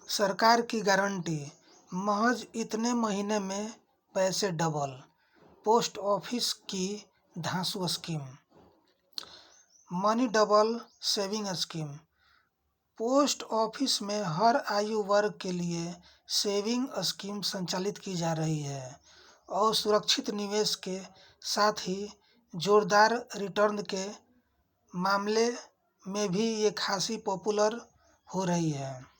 सरकार की गारंटी, महज इतने महीने में पैसे डबल। पोस्ट ऑफिस की धांसू scheme, money double saving scheme. Post office में हर आयु वर्ग के लिए सेविंग स्कीम संचालित की जा रही है और सुरक्षित निवेश के साथ ही जोरदार रिटर्न के मामले में भी ये खासी पॉपुलर हो रही है।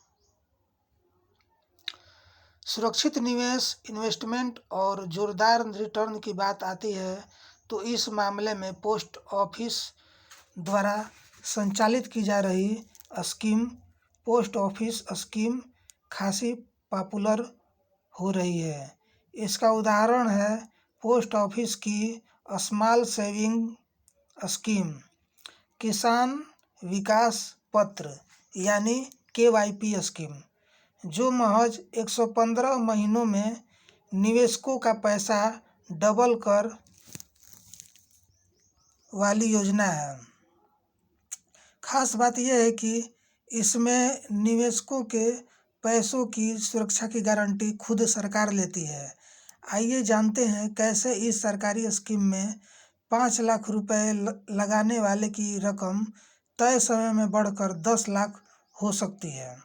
सुरक्षित निवेश, इन्वेस्टमेंट और जोरदार रिटर्न की बात आती है तो इस मामले में पोस्ट ऑफिस द्वारा संचालित की जा रही स्कीम पोस्ट ऑफिस स्कीम खासी पॉपुलर हो रही है। इसका उदाहरण है पोस्ट ऑफिस की स्मॉल सेविंग स्कीम, किसान विकास पत्र यानी KYP स्कीम, जो महज 115 महीनों में निवेशकों का पैसा डबल कर वाली योजना है। खास बात यह है कि इसमें निवेशकों के पैसों की सुरक्षा की गारंटी खुद सरकार लेती है। आइए जानते हैं कैसे इस सरकारी स्कीम में 5 लाख रुपए लगाने वाले की रकम तय समय में बढ़कर 10 लाख हो सकती है।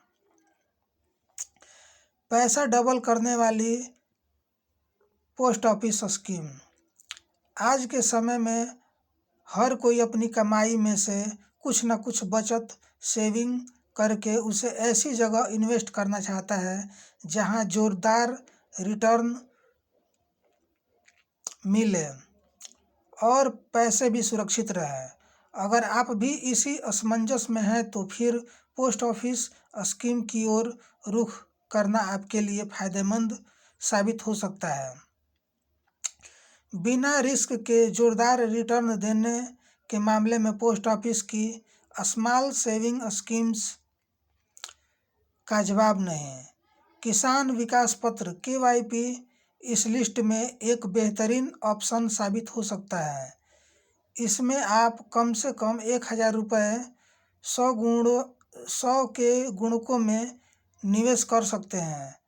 पैसा डबल करने वाली पोस्ट ऑफिस स्कीम। आज के समय में हर कोई अपनी कमाई में से कुछ न कुछ बचत सेविंग करके उसे ऐसी जगह इन्वेस्ट करना चाहता है जहां जोरदार रिटर्न मिले और पैसे भी सुरक्षित रहे। अगर आप भी इसी असमंजस में हैं तो फिर पोस्ट ऑफिस स्कीम की ओर रुख करना आपके लिए फायदेमंद साबित हो सकता है। बिना रिस्क के जोरदार रिटर्न देने के मामले में पोस्ट ऑफिस की स्मॉल सेविंग स्कीम्स का जवाब नहीं। किसान विकास पत्र KYP इस लिस्ट में एक बेहतरीन ऑप्शन साबित हो सकता है। इसमें आप कम से कम 1000 रुपये 100 के गुणकों में निवेश कर सकते हैं।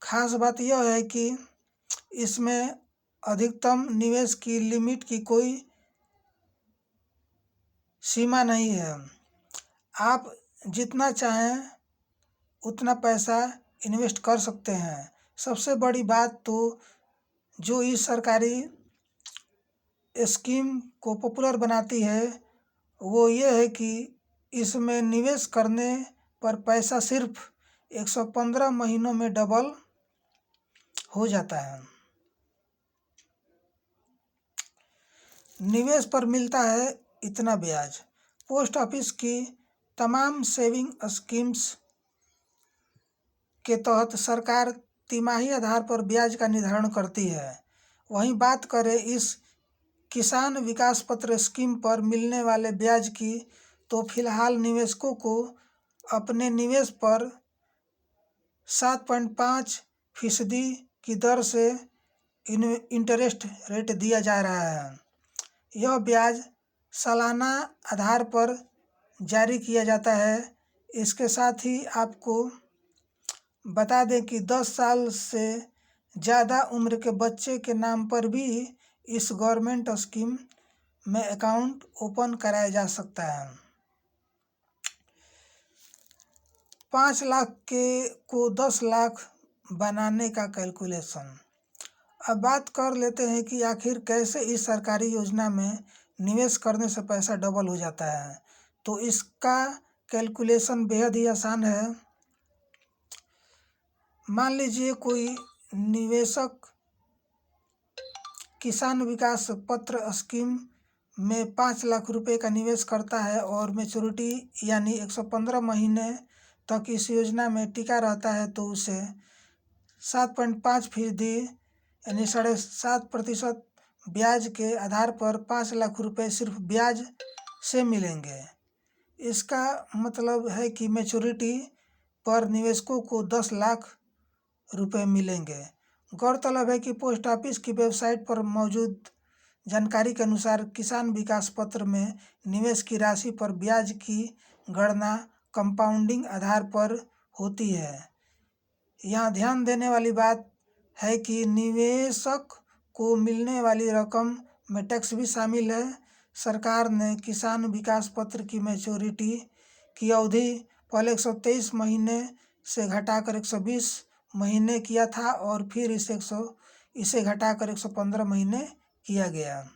खास बात यह है कि इसमें अधिकतम निवेश की लिमिट की कोई सीमा नहीं है। आप जितना चाहें उतना पैसा इन्वेस्ट कर सकते हैं। सबसे बड़ी बात तो जो इस सरकारी स्कीम को पॉपुलर बनाती है वो ये है कि इसमें निवेश करने पर पैसा सिर्फ 115 महीनों में डबल हो जाता है। निवेश पर मिलता है इतना ब्याज। पोस्ट ऑफिस की तमाम सेविंग स्कीम्स के तहत सरकार तिमाही आधार पर ब्याज का निर्धारण करती है। वहीं बात करें इस किसान विकास पत्र स्कीम पर मिलने वाले ब्याज की तो फिलहाल निवेशकों को अपने निवेश पर 7.5% की दर से इंटरेस्ट रेट दिया जा रहा है। यह ब्याज सालाना आधार पर जारी किया जाता है। इसके साथ ही आपको बता दें कि 10 साल से ज़्यादा उम्र के बच्चे के नाम पर भी इस गवर्नमेंट स्कीम में अकाउंट ओपन कराया जा सकता है। 5 लाख को 10 लाख बनाने का कैलकुलेशन। अब बात कर लेते हैं कि आखिर कैसे इस सरकारी योजना में निवेश करने से पैसा डबल हो जाता है। तो इसका कैलकुलेशन बेहद ही आसान है। मान लीजिए कोई निवेशक किसान विकास पत्र स्कीम में 5 लाख रुपए का निवेश करता है और मैच्योरिटी यानी 115 महीने तक इस योजना में टिका रहता है तो उसे 7.5% यानी 7.5% ब्याज के आधार पर 5 लाख रुपए सिर्फ ब्याज से मिलेंगे। इसका मतलब है कि मैच्योरिटी पर निवेशकों को 10 लाख रुपए मिलेंगे। गौरतलब है कि पोस्ट ऑफिस की वेबसाइट पर मौजूद जानकारी के अनुसार किसान विकास पत्र में निवेश की राशि पर ब्याज की गणना कंपाउंडिंग आधार पर होती है। यहाँ ध्यान देने वाली बात है कि निवेशक को मिलने वाली रकम में टैक्स भी शामिल है। सरकार ने किसान विकास पत्र की मैच्योरिटी की अवधि पहले 123 महीने से घटाकर 120 महीने किया था और फिर इसे घटाकर 115 महीने किया गया।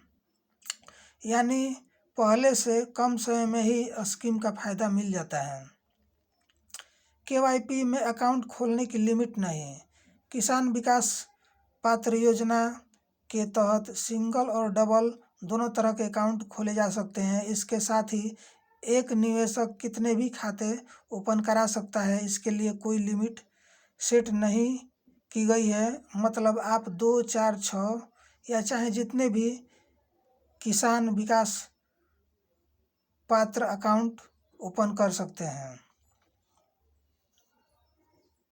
यानी पहले से कम समय में ही स्कीम का फायदा मिल जाता है। KYP में अकाउंट खोलने की लिमिट नहीं है। किसान विकास पात्र योजना के तहत सिंगल और डबल दोनों तरह के अकाउंट खोले जा सकते हैं। इसके साथ ही एक निवेशक कितने भी खाते ओपन करा सकता है, इसके लिए कोई लिमिट सेट नहीं की गई है। मतलब आप 2, 4, 6 या चाहे जितने भी किसान विकास पात्र अकाउंट ओपन कर सकते हैं।